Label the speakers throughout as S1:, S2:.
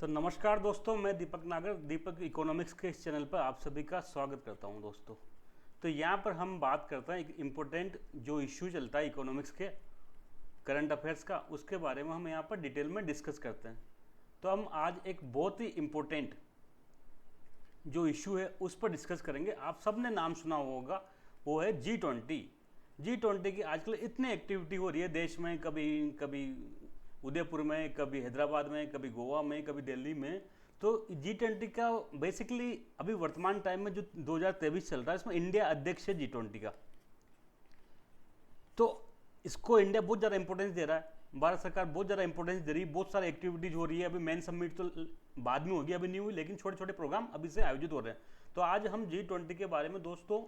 S1: तो नमस्कार दोस्तों, मैं दीपक नागर दीपक इकोनॉमिक्स के इस चैनल पर आप सभी का स्वागत करता हूं दोस्तों। तो यहाँ पर हम बात करते हैं एक इम्पोर्टेंट जो इश्यू चलता है इकोनॉमिक्स के करंट अफेयर्स का, उसके बारे में हम यहाँ पर डिटेल में डिस्कस करते हैं। तो हम आज एक बहुत ही इम्पोर्टेंट जो इश्यू है उस पर डिस्कस करेंगे। आप सब ने नाम सुना होगा, वो है G20। G20 की आजकल इतनी एक्टिविटी हो रही है देश में, कभी कभी उदयपुर में, कभी हैदराबाद में, कभी गोवा में, कभी दिल्ली में। तो G20 का बेसिकली अभी वर्तमान टाइम में जो 2023 चल रहा है, इसमें इंडिया अध्यक्ष है G20 का। तो इसको इंडिया बहुत ज़्यादा इंपॉर्टेंस दे रहा है, भारत सरकार बहुत ज़्यादा इंपॉर्टेंस दे रही है, बहुत सारे एक्टिविटीज़ हो रही है। अभी मेन समिट तो बाद में होगी, अभी नहीं हुई, लेकिन छोटे छोटे प्रोग्राम अभी से आयोजित हो रहे हैं। तो आज हम G20 के बारे में दोस्तों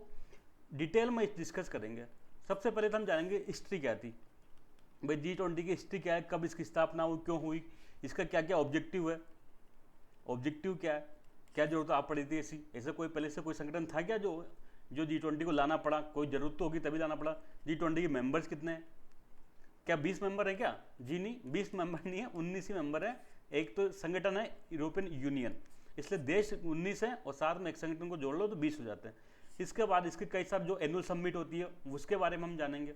S1: डिटेल में डिस्कस करेंगे। सबसे पहले तो हम जानेंगे हिस्ट्री क्या थी, भाई G20 की हिस्ट्री क्या है, कब इसकी स्थापना हुई, क्यों हुई, इसका क्या क्या ऑब्जेक्टिव है, ऑब्जेक्टिव क्या है, क्या जरूरत आ पड़ी थी ऐसे कोई पहले से कोई संगठन था क्या जो G20 को लाना पड़ा, कोई ज़रूरत तो होगी तभी लाना पड़ा। G20 के मेंबर्स कितने हैं, क्या 20 मेंबर है क्या? जी नहीं, 20 मेंबर नहीं है, 19 ही मेंबर है। एक तो संगठन है यूरोपियन यूनियन, इसलिए देश 19 है और साथ में एक संगठन को जोड़ लो तो 20 हो जाते हैं। इसके बाद इसके कई सारे जो एनुअल समिट होती है उसके बारे में हम जानेंगे।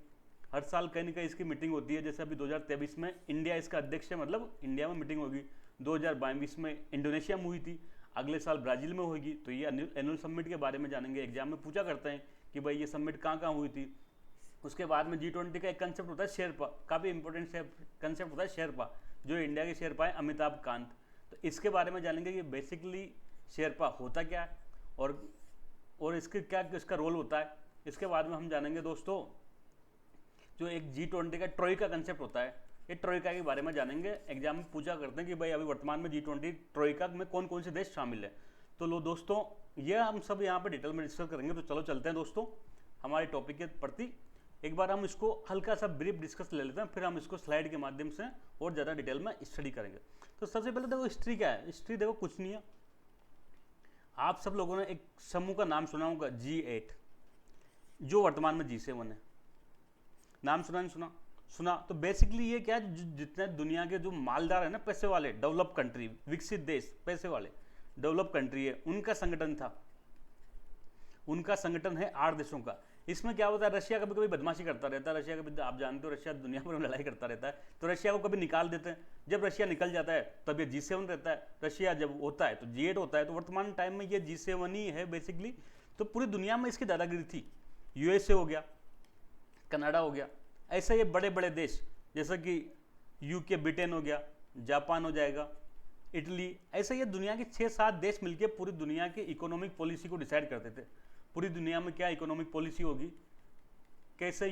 S1: हर साल कहीं ना कहीं इसकी मीटिंग होती है, जैसे अभी 2023 में इंडिया इसका अध्यक्ष है, मतलब इंडिया में मीटिंग होगी। 2022 में इंडोनेशिया में हुई थी, अगले साल ब्राज़ील में होगी। तो ये एनुअल समिट के बारे में जानेंगे। एग्जाम में पूछा करते हैं कि भाई ये समिट कहाँ कहाँ हुई थी। उसके बाद में G20 का एक कंसेप्ट होता है शेरपा, काफ़ी इंपॉर्टेंट कंसेप्ट होता है शेरपा, जो इंडिया के शेरपा है अमिताभ कांत। तो इसके बारे में जानेंगे कि बेसिकली शेरपा होता क्या है और इसके क्या इसका रोल होता है। इसके बाद में हम जानेंगे दोस्तों जो एक G20 का ट्रोइका कंसेप्ट होता है, ये ट्रोइका के बारे में जानेंगे। एग्जाम में पूछा करते हैं कि भाई अभी वर्तमान में G20 ट्रोइका में कौन कौन से देश शामिल है। तो लो दोस्तों, ये हम सब यहाँ पर डिटेल में डिस्कस करेंगे। तो चलो चलते हैं दोस्तों हमारे टॉपिक के प्रति। एक बार हम इसको हल्का सा ब्रीफ डिस्कस ले लेते हैं, फिर हम इसको स्लाइड के माध्यम से और ज़्यादा डिटेल में स्टडी करेंगे। तो सबसे पहले देखो हिस्ट्री क्या है। हिस्ट्री देखो कुछ नहीं है, आप सब लोगों ने एक समूह का नाम सुना होगा G8, जो वर्तमान में G7 है। नाम सुना नहीं सुना? सुना। तो बेसिकली ये क्या है, जितने दुनिया के जो मालदार है ना, पैसे वाले, डेवलप कंट्री, विकसित देश, पैसे वाले डेवलप कंट्री है, उनका संगठन था। उनका संगठन है 8 देशों का। इसमें क्या होता है, रशिया कभी कभी बदमाशी करता रहता है। रशिया कभी, आप जानते हो रशिया दुनिया भर में लड़ाई करता रहता है, तो रशिया को कभी निकाल देते हैं। जब रशिया निकल जाता है तब ये G7 रहता है। रशिया जब होता है तो G8 होता है। तो वर्तमान टाइम में ये G7 ही है बेसिकली। तो पूरी दुनिया में इसकी दादागिरी थी। USA हो गया, कनाडा हो गया, ऐसे ये बड़े बड़े देश जैसे कि UK, ब्रिटेन हो गया, जापान हो जाएगा, इटली, ऐसे ये दुनिया के 6-7 देश मिलकर पूरी दुनिया की इकोनॉमिक पॉलिसी को डिसाइड करते थे। पूरी दुनिया में क्या इकोनॉमिक पॉलिसी होगी, कैसे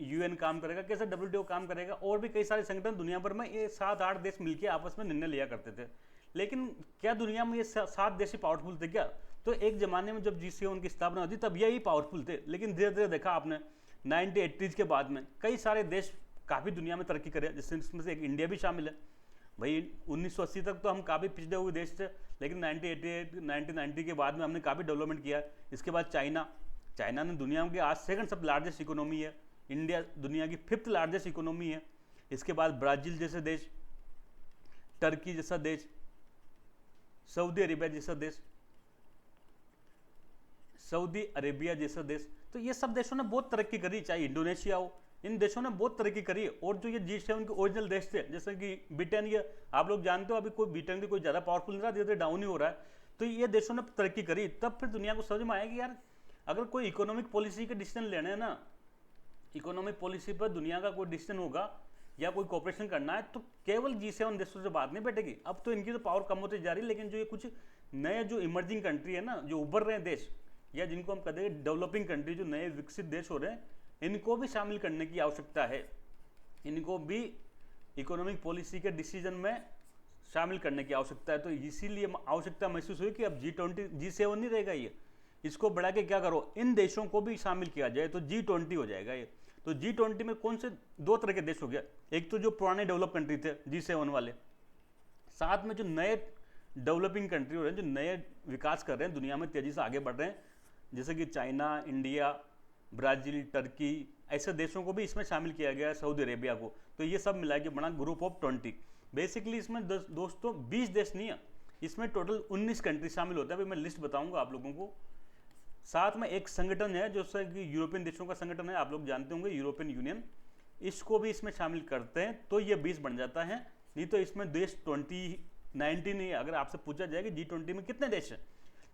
S1: UN काम करेगा, कैसे WTO काम करेगा, और भी कई सारे संगठन दुनिया भर में ये 7-8 देश मिलकर आपस में निर्णय लिया करते थे। लेकिन क्या दुनिया में ये 7 देश ही पावरफुल थे क्या? तो एक जमाने में जब G7 की स्थापना होती तब यही पावरफुल थे। लेकिन धीरे धीरे देखा आपने 1980s के बाद में कई सारे देश काफ़ी दुनिया में तरक्की करे, जिसमें से एक इंडिया भी शामिल है। भाई 1980 तक तो हम काफ़ी पिछड़े हुए देश थे, लेकिन 1988 1990 के बाद में हमने काफ़ी डेवलपमेंट किया। इसके बाद चाइना ने दुनिया के आज सेकंड सब लार्जेस्ट इकोनॉमी है। इंडिया दुनिया की 5th लार्जेस्ट इकोनॉमी है। इसके बाद ब्राज़ील जैसे देश, टर्की जैसा देश, सऊदी अरेबिया जैसा देश। तो ये सब देशों ने बहुत तरक्की करी, चाहे इंडोनेशिया हो, इन देशों ने बहुत तरक्की करी। और जो ये G7 के ओरिजिनल देश थे, जैसे कि ब्रिटेन, ये आप लोग जानते हो, अभी कोई ब्रिटेन की कोई ज़्यादा पावरफुल नहीं रहा, धीरे धीरे डाउन ही हो रहा है। तो ये देशों ने तरक्की करी। तब फिर दुनिया को समझ में आया कि यार अगर कोई इकोनॉमिक पॉलिसी के डिसीजन लेने हैं ना, इकोनॉमिक पॉलिसी पर दुनिया का कोई डिसीजन होगा या कोई कॉपरेशन करना है, तो केवल G7 देशों से बात नहीं बैठेगी। अब तो इनकी तो पावर कम होती जा रही है, लेकिन जो ये कुछ नए जो इमर्जिंग कंट्री है ना, जो उभर रहे हैं देश, या जिनको हम कहते हैं डेवलपिंग कंट्री, जो नए विकसित देश हो रहे हैं, इनको भी शामिल करने की आवश्यकता है। इनको भी इकोनॉमिक पॉलिसी के डिसीजन में शामिल करने की आवश्यकता है। तो इसीलिए आवश्यकता महसूस हुई कि अब G7 नहीं रहेगा, ये इसको बढ़ा के क्या करो, इन देशों को भी शामिल किया जाए, तो G20 हो जाएगा ये। तो G20 में कौन से 2 तरह के देश हो गया, एक तो जो पुराने डेवलप कंट्री थे G7 वाले, साथ में जो नए डेवलपिंग कंट्री हो रहे हैं, जो नए विकास कर रहे हैं, दुनिया में तेजी से आगे बढ़ रहे हैं, जैसे कि चाइना, इंडिया, ब्राज़ील, टर्की, ऐसे देशों को भी इसमें शामिल किया गया है, सऊदी अरेबिया को। तो ये सब मिला के बना ग्रुप ऑफ 20। बेसिकली इसमें दोस्तों 20 देश नहीं है, इसमें टोटल 19 कंट्री शामिल होता है। अभी मैं लिस्ट बताऊंगा आप लोगों को। साथ में एक संगठन है जो यूरोपियन देशों का संगठन है, आप लोग जानते होंगे, यूरोपियन यूनियन, इसको भी इसमें शामिल करते हैं तो ये 20 बन जाता है। नहीं तो इसमें देश 19 ही। अगर आपसे पूछा जाए कि G20 में कितने देश हैं,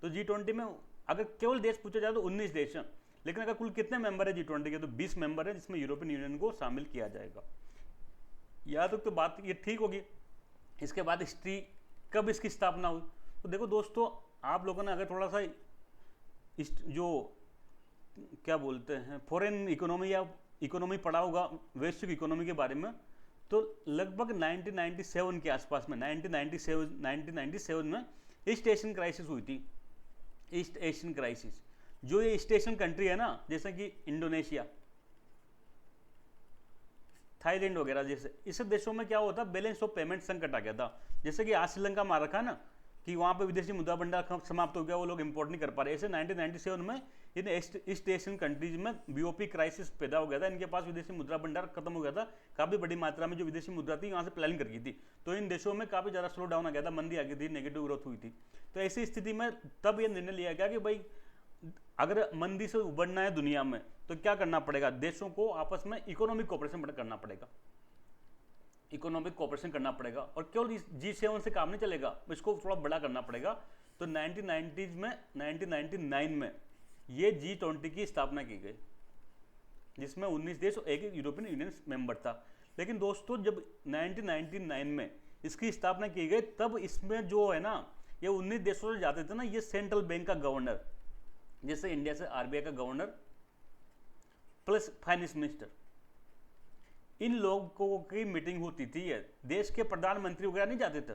S1: तो G20 में अगर केवल देश पूछा जाए तो 19 देश हैं, लेकिन अगर कुल कितने मेंबर है G20 के, तो 20 मेंबर है, जिसमें यूरोपियन यूनियन को शामिल किया जाएगा। यहाँ तक तो बात ये ठीक होगी। इसके बाद हिस्ट्री, कब इसकी स्थापना हुई, तो देखो दोस्तों, आप लोगों ने अगर थोड़ा सा जो क्या बोलते हैं फॉरेन इकोनॉमी या इकोनॉमी पढ़ा होगा, वैश्विक इकोनॉमी के बारे में, तो लगभग 1997 के आसपास में 1997 में ईस्ट एशियन क्राइसिस हुई थी। ईस्ट एशियन क्राइसिस, जो ये ईस्ट एशियन कंट्री है ना, जैसे कि इंडोनेशिया, थाईलैंड वगैरह, जैसे इस देशों में क्या होता, बैलेंस ऑफ पेमेंट संकट आ गया था। जैसे कि आज श्रीलंका मार रखा ना, कि वहाँ पे विदेशी मुद्रा भंडार समाप्त हो गया, वो लोग इंपोर्ट नहीं कर पा रहे। ऐसे 1997 में इन ईस्ट एशियन कंट्रीज में बीओपी क्राइसिस पैदा हो गया था। इनके पास विदेशी मुद्रा भंडार खत्म हो गया था, काफ़ी बड़ी मात्रा में जो विदेशी मुद्रा थी वहाँ से प्लानिंग कर गई थी, तो इन देशों में काफ़ी ज़्यादा स्लो डाउन आ गया था, मंदी आ गई थी, नेगेटिव ग्रोथ हुई थी। तो ऐसी स्थिति में तब ये निर्णय लिया गया कि भाई अगर मंदी से उबरना है दुनिया में, तो क्या करना पड़ेगा, देशों को आपस में इकोनॉमिक कोऑपरेशन करना पड़ेगा, इकोनॉमिक कोऑपरेशन करना पड़ेगा। और केवल G7 से काम नहीं चलेगा, इसको थोड़ा बड़ा करना पड़ेगा। तो 1999 में ये G20 की स्थापना की गई, जिसमें 19 देश और एक यूरोपियन यूनियन मेंबर था। लेकिन दोस्तों, जब 1999 में इसकी स्थापना की गई, तब इसमें जो है ना, ये 19 देशों से जाते थे ना, ये सेंट्रल बैंक का गवर्नर, जैसे इंडिया से RBI का गवर्नर प्लस फाइनेंस मिनिस्टर, इन लोगों की मीटिंग होती थी। देश के प्रधानमंत्री वगैरह नहीं जाते थे।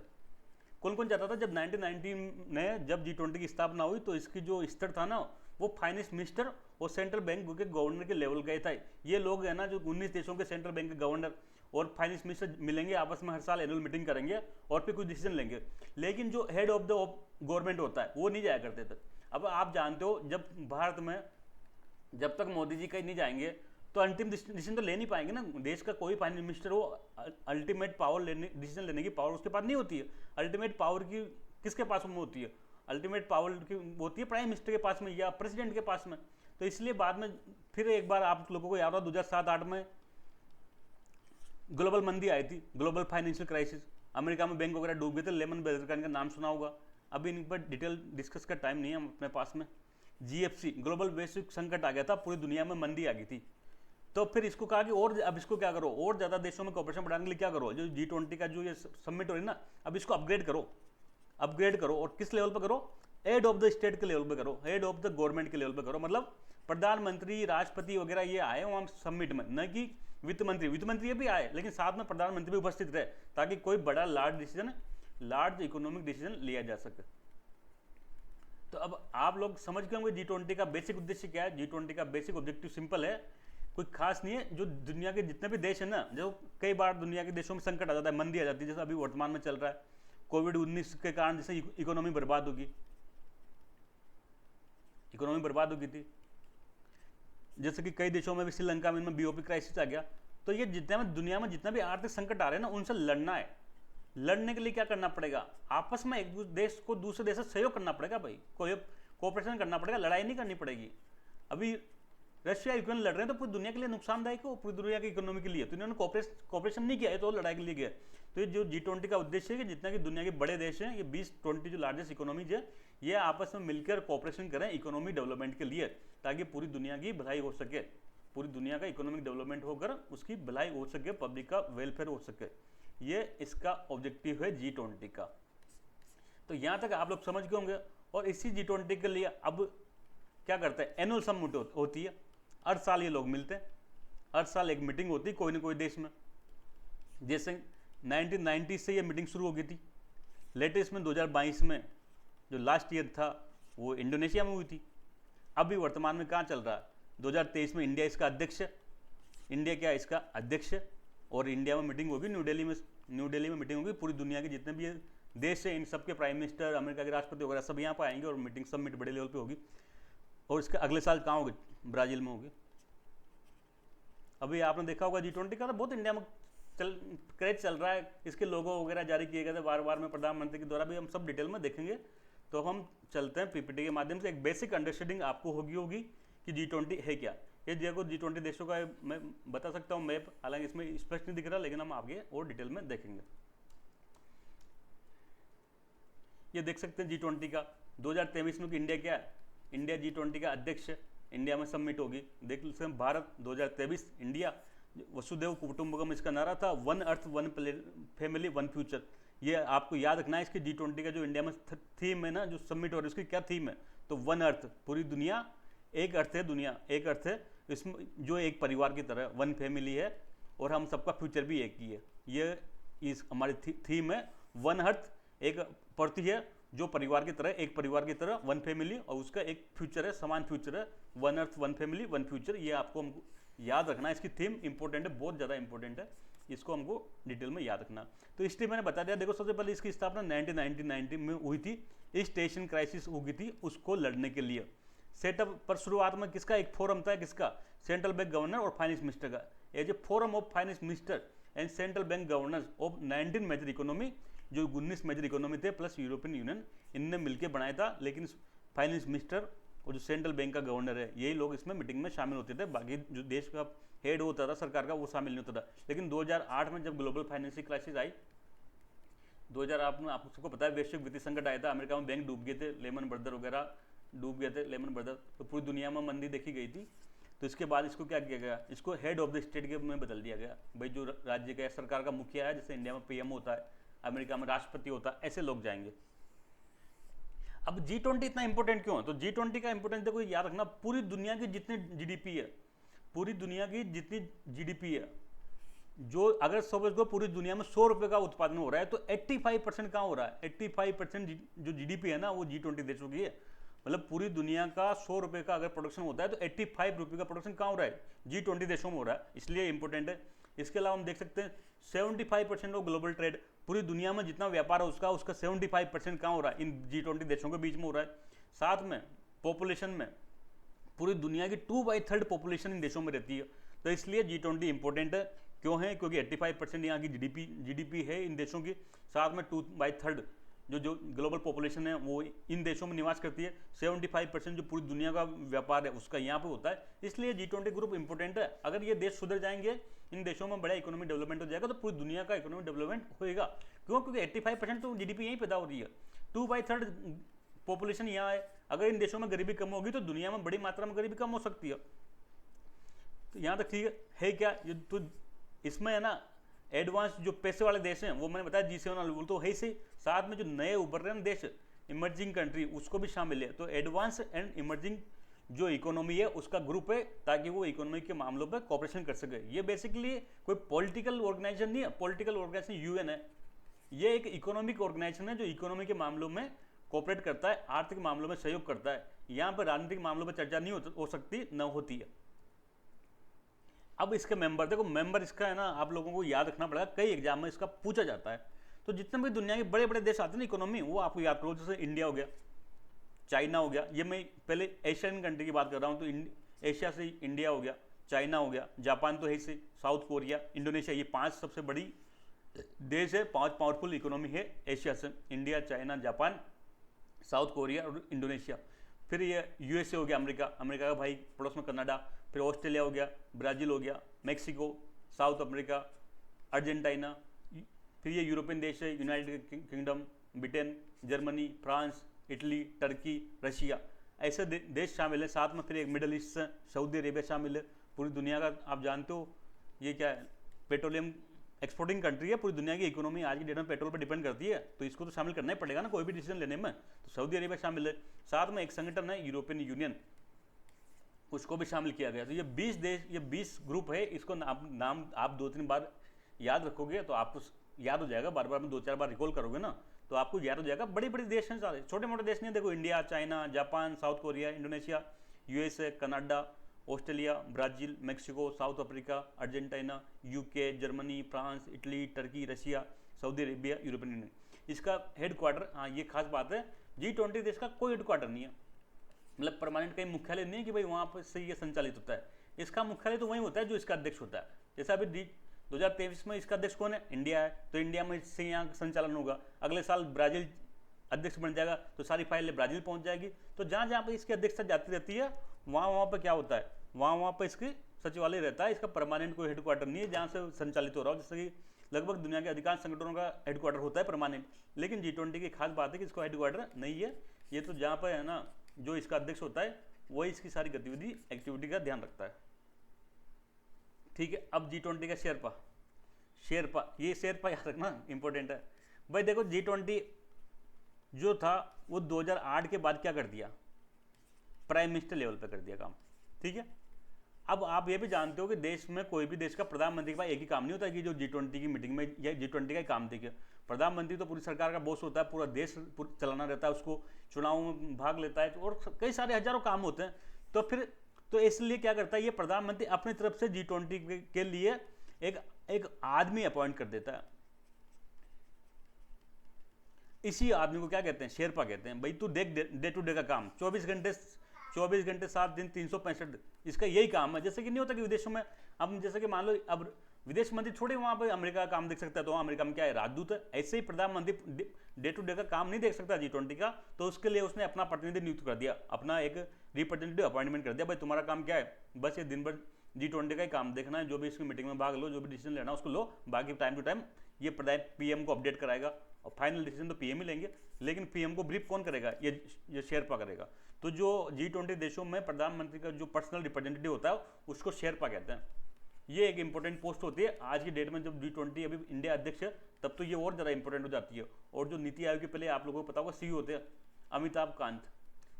S1: कौन कौन जाता था? जब 1990 में जब G20 की स्थापना हुई, तो इसकी जो स्तर था ना, वो फाइनेंस मिनिस्टर और सेंट्रल बैंक के गवर्नर के लेवल गए थे। ये लोग है ना, जो 19 देशों के सेंट्रल बैंक के गवर्नर और फाइनेंस मिनिस्टर मिलेंगे, आपस में हर साल एनुअल मीटिंग करेंगे और फिर कुछ डिसीजन लेंगे। लेकिन जो हेड ऑफ द गवर्नमेंट होता है, वो नहीं जाया करते थे। अब आप जानते हो, जब भारत में जब तक मोदी जी कहीं नहीं जाएंगे, तो अंतिम डिसीजन तो ले नहीं पाएंगे ना। देश का कोई फाइनेंस मिनिस्टर हो, अल्टीमेट पावर डिसीजन लेने की पावर उसके पास नहीं होती है। अल्टीमेट पावर की किसके पास में होती है? अल्टीमेट पावर की होती है प्राइम मिनिस्टर के पास में या प्रेसिडेंट के पास में। तो इसलिए बाद में फिर एक बार आप लोगों को याद हो, 2007-8 में ग्लोबल मंदी आई थी, ग्लोबल फाइनेंशियल क्राइसिस। अमेरिका में बैंक वगैरह डूब गए थे, लेमन ब्रदर्स का इनका नाम सुना होगा। अभी इन पर डिटेल डिस्कस का टाइम नहीं है अपने पास में। GFC, ग्लोबल वैश्विक संकट आ गया था, पूरी दुनिया में मंदी आ गई थी। तो फिर इसको कहा कि और अब इसको क्या करो, और ज़्यादा देशों में कोऑपरेशन बढ़ाने के लिए क्या करो, जो G20 का जो ये समिट हो रही है ना, अब इसको अपग्रेड करो। और किस लेवल पर करो? हेड ऑफ द स्टेट के लेवल पे करो, हेड ऑफ द गवर्नमेंट के लेवल पे करो। मतलब प्रधानमंत्री, राष्ट्रपति वगैरह ये आए वहाँ समिट में, न कि वित्त मंत्री ये भी आए, लेकिन साथ में प्रधानमंत्री भी उपस्थित रहे, ताकि कोई बड़ा लार्ज इकोनॉमिक डिसीजन लिया जा सके। तो अब आप लोग समझ गए होंगे G20 का बेसिक उद्देश्य क्या है। G20 का बेसिक ऑब्जेक्टिव सिंपल है, कोई खास नहीं है। जो दुनिया के जितने भी देश है ना, जो कई बार दुनिया के देशों में संकट आ जाता है, मंदी आ जाती है, जैसे अभी वर्तमान में चल रहा है कोविड-19 के कारण, जैसे इकोनॉमी बर्बाद होगी थी। जैसे कि कई देशों में भी, श्रीलंका में इनमें BOP क्राइसिस आ गया। तो ये जितने में दुनिया में जितना भी आर्थिक संकट आ रहे हैं ना, उनसे लड़ना है। लड़ने के लिए क्या करना पड़ेगा? आपस में एक देश को दूसरे देश से सहयोग करना पड़ेगा भाई, कोऑपरेशन करना पड़ेगा, लड़ाई नहीं करनी पड़ेगी। अभी रशिया यूक्रेन लड़ रहे हैं, तो पूरी दुनिया के लिए नुकसानदायक हो, पूरी दुनिया की इकोनॉमी के लिए। तो इन्होंने कोऑपरेशन नहीं किया है, तो लड़ाई के लिए गया। तो ये जो G20 का उद्देश्य है कि जितना कि दुनिया के बड़े देश हैं, ये 20-20 जो लार्जेस्ट इकोनॉमीज है, ये आपस में मिलकर कोऑपरेशन करें इकोनॉमी डेवलपमेंट के लिए, ताकि पूरी दुनिया की भलाई हो सके, पूरी दुनिया का इकोनॉमिक डेवलपमेंट होकर उसकी भलाई हो सके, पब्लिक का वेलफेयर हो सके। ये इसका ऑब्जेक्टिव है G20 का। तो यहाँ तक आप लोग समझ गए होंगे। और इसी G20 के लिए अब क्या करते हैं, एनुअल समिट होती है, हर साल ये लोग मिलते हैं, हर साल एक मीटिंग होती है कोई ना कोई देश में। जैसे 1990 से ये मीटिंग शुरू हो गई थी, लेटेस्ट में 2022 में जो लास्ट ईयर था वो इंडोनेशिया में हुई थी। अभी वर्तमान में कहाँ चल रहा है, 2023 में इंडिया इसका अध्यक्ष है, इसका अध्यक्ष है। और इंडिया में मीटिंग होगी, न्यू दिल्ली में मीटिंग होगी। पूरी दुनिया के जितने भी देश हैं, इन सब के प्राइम मिनिस्टर, अमेरिका के राष्ट्रपति वगैरह सब यहाँ पर आएंगे और मीटिंग समिट बड़े लेवल पे होगी। और इसका अगले साल कहाँ होगी? ब्राज़ील में होगी। अभी आपने देखा होगा G20 का तो बहुत इंडिया में क्रेज चल रहा है, इसके लोगो वगैरह जारी किए गए थे बार बार में प्रधानमंत्री के द्वारा, भी हम सब डिटेल में देखेंगे। तो हम चलते हैं पीपीटी के माध्यम से, एक बेसिक अंडरस्टैंडिंग आपको होगी कि G20 है क्या। ये देखो G20 देशों का मैं बता सकता हूँ मैप, हालांकि इसमें स्पष्ट नहीं दिख रहा, लेकिन हम आगे और डिटेल में देखेंगे। ये देख सकते हैं G20 का 2023 में इंडिया क्या है, इंडिया G20 का अध्यक्ष, इंडिया में सबमिट होगी। देख सकते हैं भारत 2023 इंडिया, वसुधैव कुटुंबकम इसका नारा था, one earth one family one future. ये आपको याद रखना है, इसकी G20 का जो इंडिया में थीम है ना, जो सबमिट हो रही है उसकी क्या थीम है, तो वन अर्थ, पूरी दुनिया, एक अर्थ है दुनिया, एक अर्थ है इसमें जो एक परिवार की तरह, वन फैमिली है और हम सबका फ्यूचर भी एक ही है। ये इस हमारी थीम है, वन अर्थ, एक पृथ्वी है जो परिवार की तरह, एक परिवार की तरह, वन फैमिली, और उसका एक फ्यूचर है, समान फ्यूचर है, one earth one family one future. ये आपको हमको याद रखना है, इसकी थीम इंपॉर्टेंट है, बहुत ज़्यादा इंपॉर्टेंट है, इसको हमको डिटेल में याद रखना। तो हिस्ट्री मैंने बता दिया। देखो सबसे पहले इसकी स्थापना 1990 में हुई थी, ईस्ट एशियन क्राइसिस हो गई थी, उसको लड़ने के लिए। सेटअप पर शुरुआत में किसका एक फोरम था, किसका, सेंट्रल बैंक गवर्नर और फाइनेंस मिनिस्टर का, as a forum of finance minister and central bank governors of 19 major economy, जो 19 मेजर इकोनॉमी थे प्लस यूरोपियन यूनियन, इनने मिलकर बनाया था। लेकिन फाइनेंस मिनिस्टर और जो सेंट्रल बैंक का गवर्नर है, यही लोग इसमें मीटिंग में शामिल होते थे, बाकी जो देश का हेड होता था सरकार का वो शामिल नहीं होता था। लेकिन 2008 में जब ग्लोबल फाइनेंशियल क्राइसिस आई, 2008 में आप सबको पता है वैश्विक वित्तीय संकट आया था, अमेरिका में बैंक डूब गए थे, लेमन ब्रदर वगैरह डूब गए थे, लेमन ब्रदर, तो पूरी दुनिया में मंदी देखी गई थी। तो इसके बाद इसको क्या किया गया, इसको हेड ऑफ द स्टेट के में बदल दिया गया। भाई जो राज्य का सरकार का मुखिया है, जैसे इंडिया में पीएम होता है, अमेरिका में राष्ट्रपति होता है, ऐसे लोग जाएंगे। अब G20 इतना इंपॉर्टेंट क्यों है, तो G20 का इंपॉर्टेंस देखो याद रखना, पूरी दुनिया की जितनी जीडीपी है, पूरी दुनिया की जितनी जीडीपी है, जो अगर समझ को पूरी दुनिया में 100 रुपए का उत्पादन हो रहा है, तो 85% कहाँ हो रहा है, 85% जो जीडीपी है ना वो G20 देशों की है। मतलब पूरी दुनिया का 100 रुपए का अगर प्रोडक्शन होता है तो 85 रुपये का प्रोडक्शन कहाँ हो रहा है, G20 देशों में हो रहा है, इसलिए इंपॉर्टेंट है। इसके अलावा हम देख सकते हैं 75% ऑफ ग्लोबल ट्रेड, पूरी दुनिया में जितना व्यापार है उसका 75% कहाँ हो रहा है, इन G20 देशों के बीच में हो रहा है। साथ में पॉपुलेशन में पूरी दुनिया की 2/3 पॉपुलेशन इन देशों में रहती है, तो इसलिए G20 इंपॉर्टेंट है। क्यों है, क्योंकि 85% यहाँ की जीडीपी है इन देशों की, साथ में 2/3 जो ग्लोबल पॉपुलेशन है वो इन देशों में निवास करती है। 75% जो पूरी दुनिया का व्यापार है उसका यहाँ पे होता है, इसलिए G20 ग्रुप इंपॉर्टेंट है। अगर ये देश सुधर जाएंगे, इन देशों में बड़ा इकोनॉमिक डेवलपमेंट हो जाएगा, तो पूरी दुनिया का इकोनॉमिक डेवलपमेंट होएगा। क्यों, क्योंकि 85% तो जीडीपी यहीं पैदा हो रही है, 2/3 पॉपुलेशन यहाँ है। अगर इन देशों में गरीबी कम होगी तो दुनिया में बड़ी मात्रा में गरीबी कम हो सकती है। तो यहाँ तक ठीक है क्या, ये तो इसमें है ना एडवांस जो पैसे वाले देश हैं वो मैंने बताया G7 वाले तो है ही सही, साथ में जो नए उभर रहे हैं देश, इमर्जिंग कंट्री, उसको भी शामिल है। तो एडवांस एंड इमर्जिंग जो इकोनॉमी है उसका ग्रुप है, ताकि वो इकोनॉमी के मामलों पर कोऑपरेशन कर सके। ये बेसिकली कोई पॉलिटिकल ऑर्गेनाइजेशन नहीं है, पॉलिटिकल ऑर्गेनाइजेशन यूएन है, ये एक इकोनॉमिक ऑर्गेनाइजेशन है जो इकोनॉमी के मामलों में कोऑपरेट करता है, आर्थिक मामलों में सहयोग करता है। यहाँ पर राजनीतिक मामलों पर चर्चा नहीं हो सकती, न होती है। अब इसके मेंबर देखो, मेंबर इसका है ना, आप लोगों को याद रखना पड़ेगा, कई एग्जाम में इसका पूछा जाता है। तो जितने भी दुनिया के बड़े बड़े देश आते हैं ना इकोनॉमी, वो आपको याद करो, जैसे इंडिया हो गया, चाइना हो गया, ये मैं पहले एशियन कंट्री की बात कर रहा हूँ, तो एशिया से इंडिया हो गया, चाइना हो गया, जापान तो है से, साउथ कोरिया, इंडोनेशिया, ये 5 सबसे बड़ी देश है, 5 पावरफुल इकोनॉमी है एशिया से, India, China, Japan, south Korea और इंडोनेशिया। फिर ये यूएसए हो गया, अमेरिका का भाई पड़ोस में कनाडा, फिर ऑस्ट्रेलिया हो गया, ब्राज़ील हो गया, मेक्सिको, साउथ अफ्रीका, अर्जेंटीना, फिर ये यूरोपियन देश है, United kingdom, Britain, Germany, France, Italy, Turkey, Russia, ऐसे देश शामिल है। साथ में फिर एक मिडल ईस्ट से सऊदी अरेबिया शामिल है। पूरी दुनिया का आप जानते हो ये क्या है, पेट्रोलियम एक्सपोर्टिंग कंट्री है, पूरी दुनिया की इकोनॉमी आज की डेट में पेट्रोल पर डिपेंड करती है, तो इसको तो शामिल करना ही पड़ेगा ना कोई भी डिसीजन लेने में। तो सऊदी अरेबिया शामिल है। साथ में एक संगठन है यूरोपियन यूनियन, उसको भी शामिल किया गया। तो ये 20 देश, ये 20 ग्रुप है, इसको नाम आप 2-3 बार याद रखोगे तो आपको याद हो जाएगा, बार बार में 2-4 बार रिकॉल करोगे ना तो आपको याद हो जाएगा। बड़ी बड़ी देश हैं सारे, छोटे मोटे देश नहीं, देखो India, China, Japan, south Korea, Indonesia, USA, Canada, Australia, Brazil, Mexico, south Africa, Argentina, UK, Germany, France, Italy, Turkey, Russia, Saudi Arabia, European union. इसका हेडक्वार्टर, हाँ ये खास बात है, G20 देश का कोई हेडक्वार्टर नहीं है, मतलब परमानेंट कहीं मुख्यालय नहीं है कि भाई वहाँ पर से ये संचालित होता है। इसका मुख्यालय तो वहीं होता है जो इसका अध्यक्ष होता है। जैसा अभी 2023 में इसका अध्यक्ष कौन है? इंडिया है, तो इंडिया में इससे यहाँ संचालन होगा। अगले साल ब्राजील अध्यक्ष बन जाएगा तो सारी फाइलें ब्राजील पहुंच जाएगी। तो जहाँ जहाँ पे इसकी अध्यक्षता जाती रहती है वहाँ वहाँ पर क्या होता है, वहाँ पर इसकी सचिवालय रहता है। इसका परमानेंट कोई हेडक्वार्टर नहीं है जहाँ से संचालित हो रहा हो, जैसे कि लगभग दुनिया के अधिकांश संगठनों का हेडक्वार्टर होता है परमानेंट, लेकिन G20 की खास बात है कि इसका हेडक्वार्टर नहीं है। ये तो जहाँ पर है ना, जो इसका अध्यक्ष होता है वही इसकी सारी गतिविधि एक्टिविटी का ध्यान रखता है। ठीक है, अब G20 का शेरपा, ये शेरपा याद रखना इंपॉर्टेंट है भाई। देखो G20 जो था वो 2008 के बाद क्या कर दिया, प्राइम मिनिस्टर लेवल पे कर दिया काम। ठीक है, अब आप ये भी जानते हो कि देश में कोई भी देश का प्रधानमंत्री के पास एक ही काम नहीं होता कि जो G20 की मीटिंग में या G20 का ही काम देखे। प्रधानमंत्री तो पूरी सरकार का बॉस होता है, पूरा देश चलाना रहता है, उसको चुनाव में भाग लेता है, और कई सारे हजारों काम होते हैं। तो फिर तो इसलिए क्या करता है ये प्रधानमंत्री अपनी तरफ से G20 के लिए एक आदमी अपॉइंट कर देता है। इसी आदमी को क्या कहते हैं, शेरपा कहते हैं। भाई तू देख डे टू डे का काम, 24 घंटे 7 दिन 365, इसका यही काम है। जैसे कि नहीं होता कि विदेशों में, अब जैसे कि मान लो अब विदेश मंत्री थोड़े वहाँ पे अमेरिका का काम देख सकता है, तो वहाँ अमेरिका में क्या है, राजदूत है। ऐसे ही प्रधानमंत्री डे टू डे का काम नहीं देख सकता G20 का, तो उसके लिए उसने अपना प्रतिनिधि नियुक्त कर दिया, अपना एक रिप्रेजेंटेटिव अपॉइंटमेंट कर दिया। भाई तुम्हारा काम क्या है, बस ये दिन भर G20 का ही काम देखना है, जो भी इसकी मीटिंग में भाग लो, जो भी डिसीजन लेना उसको लो, बाकी टाइम टू टाइम ये PM को अपडेट कराएगा, और फाइनल डिसीजन तो PM ही लेंगे, लेकिन PM को ब्रीफ कौन करेगा, ये शेरपा करेगा। तो जो G20 देशों में प्रधानमंत्री का जो पर्सनल रिप्रेजेंटेटिव होता है उसको शेरपा कहते हैं। ये एक इंपॉर्टेंट पोस्ट होती है आज की डेट में। जब G20 अभी इंडिया अध्यक्ष है तब तो ये और ज़्यादा इंपॉर्टेंट हो जाती है। और जो नीति आयोग के पहले आप लोगों को पता होगा CEO होते हैं अमिताभ कांत,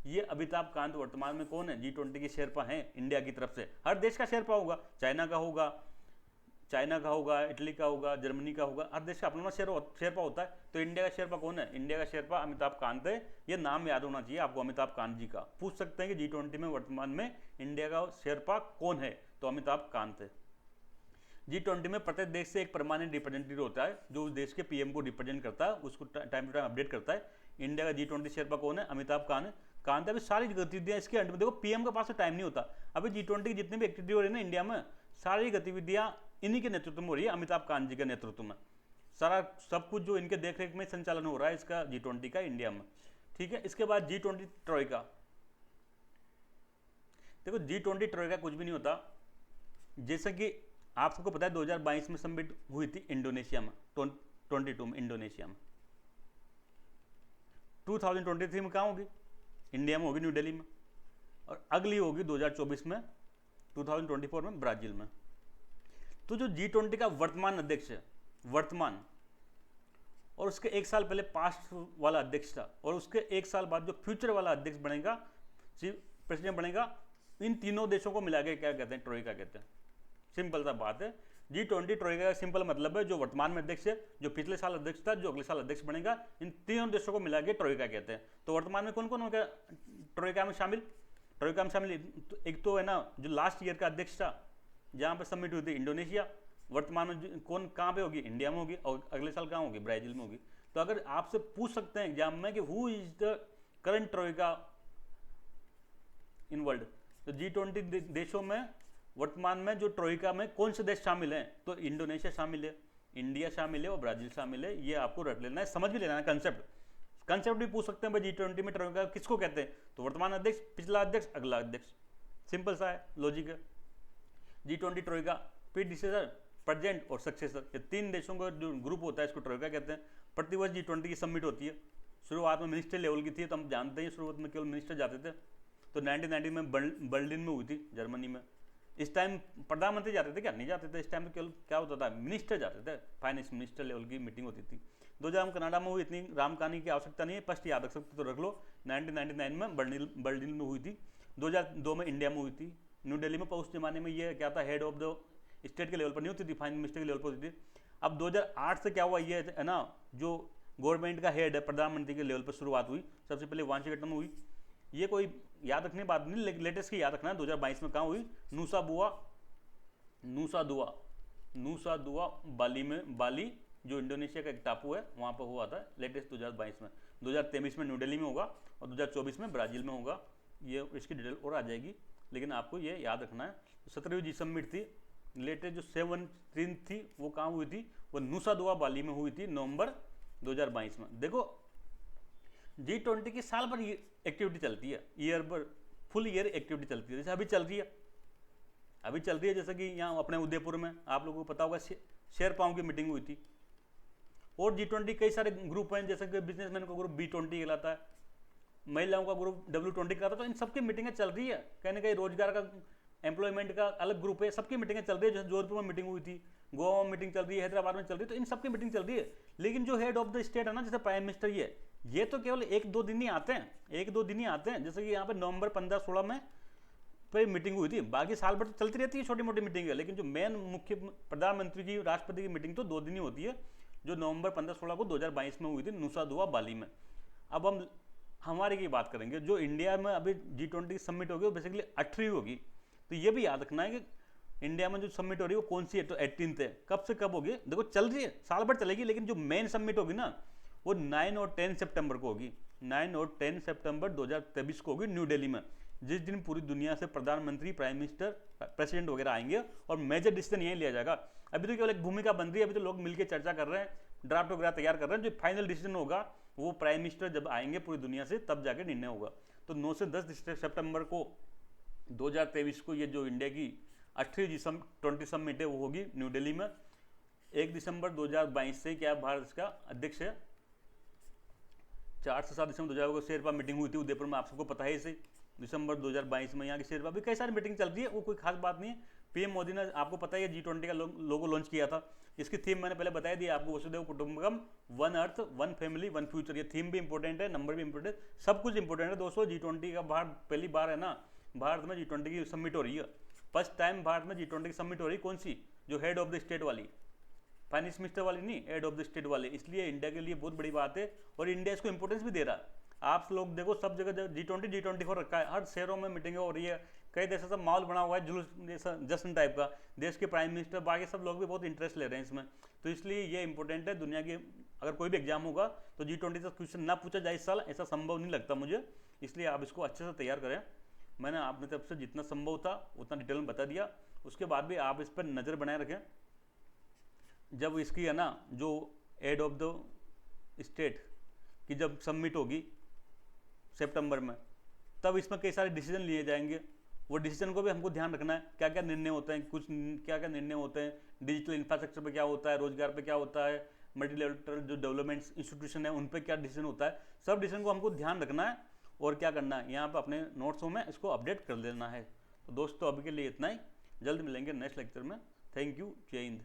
S1: ये अमिताभ कांत वर्तमान में कौन है, G20 के शेरपा हैं इंडिया की तरफ से। हर देश का शेरपा होगा, चाइना का होगा, इटली का होगा, जर्मनी का होगा, हर देश का अपना शेरपा होता है। तो इंडिया का शेरपा कौन है, इंडिया का शेरपा अमिताभ कांत है। ये नाम याद होना चाहिए आपको, अमिताभ कांत जी का। पूछ सकते हैं कि G20 में वर्तमान में इंडिया का शेरपा कौन है, तो अमिताभ कांत है। G20 में प्रत्येक देश से एक परमानेंट रिप्रेजेंटेटिव होता है जो उस देश के PM को रिप्रेजेंट करता है, उसको टाइम टू टाइम अपडेट करता है। इंडिया का G20 शेरपा कौन है, अमिताभ कांत है। अभी सारी गतिविधियां इसके अंडर में, देखो PM के पास टाइम नहीं होता। अभी G20 की जितनी भी एक्टिविटी हो रही है ना इंडिया में, सारी गतिविधियां इन्हीं के नेतृत्व में हो रही है, अमिताभ कांत जी के नेतृत्व में। सारा सब कुछ जो इनके देखरेख में संचालन हो रहा है इसका G20 का इंडिया में। ठीक है, इसके बाद G20 ट्रोइका। देखो G20 ट्रोइका कुछ भी नहीं होता। जैसे कि आपको पता है 2022 में समिट हुई थी इंडोनेशिया में, 22 में इंडोनेशिया में। 2023 में कहाँ होगी, इंडिया में होगी, न्यू दिल्ली में। और अगली होगी 2024 में, 2024 में ब्राजील में। तो जो G20 का वर्तमान अध्यक्ष है, वर्तमान, और उसके एक साल पहले पास्ट वाला अध्यक्ष था, और उसके एक साल बाद जो फ्यूचर वाला अध्यक्ष बनेगा, चीफ प्रेसिडेंट बनेगा, इन तीनों देशों को मिला के क्या कहते हैं, ट्रोइका कहते हैं। सिंपल सा बात है। G20 ट्रोइका का सिंपल मतलब है जो वर्तमान में अध्यक्ष है, जो पिछले साल अध्यक्ष था, जो अगले साल अध्यक्ष बनेगा, इन तीनों देशों को मिला के ट्रोइका कहते हैं। तो वर्तमान में कौन कौन हो गया ट्रोइका में शामिल, एक तो है ना जो लास्ट ईयर का अध्यक्ष था जहाँ पे समिट हुई थी इंडोनेशिया, वर्तमान में कौन कहाँ पे होगी, इंडिया में होगी, और अगले साल कहाँ होगी, ब्राजील में होगी। तो अगर आपसे पूछ सकते हैं एग्जाम में कि who is the current Troikaa in world, तो G20 देशों में वर्तमान में जो ट्रोइका में कौन से देश शामिल हैं, तो इंडोनेशिया शामिल है, इंडिया शामिल है और ब्राजील शामिल है। ये आपको रट लेना है, समझ भी लेना है। कंसेप्ट भी पूछ सकते हैं भाई G20 में ट्रोइका किसको कहते हैं, तो वर्तमान अध्यक्ष, पिछला अध्यक्ष, अगला अध्यक्ष। सिंपल सा है, लॉजिक है। G20 ट्रोइका, प्रीडिसेसर, प्रेजेंट और सक्सेसर, ये तीन देशों का जो ग्रुप होता है इसको ट्रोइका कहते हैं। प्रतिवर्ष G20 की समिट होती है। शुरुआत में मिनिस्टर लेवल की थी, तो हम जानते हैं शुरुआत में केवल मिनिस्टर जाते थे। तो 1990 में बर्लिन में हुई थी, जर्मनी में। इस टाइम प्रधानमंत्री जाते थे क्या, नहीं जाते थे। इस टाइम तो केवल क्या होता था, मिनिस्टर जाते थे, फाइनेंस मिनिस्टर लेवल की मीटिंग होती थी। 2000 में कनाडा में हुई, इतनी राम कहानी की आवश्यकता नहीं है, फर्स्ट याद रख सकते तो रख लो। 1999 में बर्लिन में हुई थी। 2002 में इंडिया में हुई थी, न्यू दिल्ली में। उस जमाने में ये क्या था, हेड ऑफ द स्टेट के लेवल पर नहीं होती थी, फाइनेंस मिनिस्टर के लेवल पर होती थी। अब 2008 से क्या हुआ, ये है ना जो गवर्नमेंट का हेड है, प्रधानमंत्री के लेवल पर शुरुआत हुई। सबसे पहले वाशिंगटन में हुई। ये कोई याद रखने की बात नहीं, लेटेस्ट की याद रखना है। 2022 में कहाँ हुई, नूसा दुआ बाली में, बाली जो इंडोनेशिया का एक टापू है, वहाँ पर हुआ था लेटेस्ट 2022 में। 2023 में न्यू दिल्ली में होगा और 2024 में ब्राजील में होगा। ये इसकी डिटेल और आ जाएगी, लेकिन आपको ये याद रखना है। 17वीं जी समिट थी लेटेस्ट जो 7 थी वो कहाँ हुई थी, वो नुसा दुआ बाली में हुई थी नवंबर 2022 में। देखो G20 की साल भर एक्टिविटी चलती है, ईयर पर फुल ईयर एक्टिविटी चलती है। जैसे अभी चल रही है, जैसे कि यहाँ अपने उदयपुर में आप लोगों को पता होगा शेरपाओं की मीटिंग हुई थी। और G20 कई सारे ग्रुप हैं, जैसे कि बिजनेसमैन का ग्रुप B20 कहलाता है, महिलाओं का ग्रुप W20 कहलाता है। तो इन सबकी मीटिंगें चल रही है, कहीं ना कहीं रोजगार का, एम्प्लॉयमेंट का अलग ग्रुप है, सबकी मीटिंगें चल रही है। जैसे जोधपुर में मीटिंग हुई थी, गोवा में मीटिंग चल रही है, हैदराबाद में चल रही है, तो इन सबकी मीटिंग चल रही है। लेकिन जो हेड ऑफ द स्टेट है ना, जैसे प्राइम मिनिस्टर, ये तो केवल 1-2 दिन ही आते हैं, 1-2 दिन ही आते हैं। जैसे कि यहाँ पे नवंबर 15-16 में पे मीटिंग हुई थी, बाकी साल भर तो चलती रहती है छोटी मोटी मीटिंग है। लेकिन जो मेन मुख्य प्रधानमंत्री की, राष्ट्रपति की मीटिंग तो 2 दिन ही होती है, जो नवंबर 15-16 को 2022 में हुई थी नुसा दुआ बाली में। अब हम हमारे की बात करेंगे, जो इंडिया में अभी G20 समिट होगी वो बेसिकली 18वीं होगी। तो ये भी याद रखना है कि इंडिया में जो समिट हो रही है वो कौन सी है, तो 18th है। कब से कब होगी, देखो चल रही है, साल भर चलेगी, लेकिन जो मेन समिट होगी ना वो 9 और 10 सितंबर को होगी। 9 और 10 सितंबर 2023 को होगी न्यू दिल्ली में, जिस दिन पूरी दुनिया से प्रधानमंत्री, प्राइम मिनिस्टर, प्रेसिडेंट वगैरह आएंगे और मेजर डिसीजन यही लिया जाएगा। अभी तो केवल एक भूमिका बन रही है, अभी तो लोग मिलकर चर्चा कर रहे हैं, ड्राफ्ट वगैरह तैयार कर रहे हैं। जो फाइनल डिसीजन होगा वो प्राइम मिनिस्टर जब आएंगे पूरी दुनिया से तब जाके निर्णय होगा। तो 9 से 10 सितंबर को 2023 को ये जो इंडिया की 18वीं G20 समिट है वो होगी न्यू दिल्ली में। 1 दिसंबर 2022 से क्या भारत का अध्यक्ष है, 4 से 7 दिसंबर 2022 को शेरपा मीटिंग हुई थी उदयपुर में, आप सबको पता है। इसे दिसंबर 2022 में यहाँ की शेरपा भी कई सारी मीटिंग चल रही है, वो कोई खास बात नहीं है। पीएम मोदी ने, आपको पता है, G20 का लोगो लॉन्च किया था। इसकी थीम मैंने पहले बताया दी आपको, वसुधैव कुटुंबकम, 1 अर्थ 1 फैमिली 1 फ्यूचर। ये थीम भी इंपॉर्टेंट है, नंबर भी इंपॉर्टेंट है, सब कुछ इंपॉर्टेंट है दोस्तों। G20 का पहली बार है ना भारत में G20 की समिट हो रही है। फर्स्ट टाइम भारत में G20 की समिट हो रही है। कौन सी, जो हेड ऑफ द स्टेट वाली, फाइनेंस मिनिस्टर वाली नहीं, हेड ऑफ द स्टेट वाली। इसलिए इंडिया के लिए बहुत बड़ी बात है और इंडिया इसको इंपॉर्टेंस भी दे रहा है। आप लोग देखो सब जगह G20 हो रखा है, हर शहरों में मीटिंगें हो रही है। कई देशों से माहौल बना हुआ है जुलूस जैसा, जश्न टाइप का। देश के प्राइम मिनिस्टर, बाकी सब लोग भी बहुत इंटरेस्ट ले रहे हैं इसमें। तो इसलिए ये इंपॉर्टेंट है। दुनिया की अगर कोई भी एग्जाम होगा तो G20 से क्वेश्चन ना पूछा जाए इस साल, ऐसा संभव नहीं लगता मुझे। इसलिए आप इसको अच्छे से तैयार करें। मैंने आपने तरफ से जितना संभव था उतना डिटेल में बता दिया। उसके बाद भी आप इस पर नज़र बनाए रखें। जब इसकी है ना जो हेड ऑफ द स्टेट की जब सबमिट होगी सितंबर में, तब इसमें कई सारे डिसीजन लिए जाएंगे। वो डिसीजन को भी हमको ध्यान रखना है, क्या क्या निर्णय होते हैं, कुछ क्या क्या निर्णय होते हैं, डिजिटल इंफ्रास्ट्रक्चर पे क्या होता है, रोजगार पे क्या होता है, मल्टीलेटरल जो डेवलपमेंट इंस्टीट्यूशन है उन पे क्या डिसीजन होता है। सब डिसीजन को हमको ध्यान रखना है और क्या करना है, यहाँ पे अपने नोट्सों में इसको अपडेट कर लेना है। तो दोस्तों अभी के लिए इतना ही, जल्द मिलेंगे नेक्स्ट लेक्चर में। थैंक यू, जय हिंद।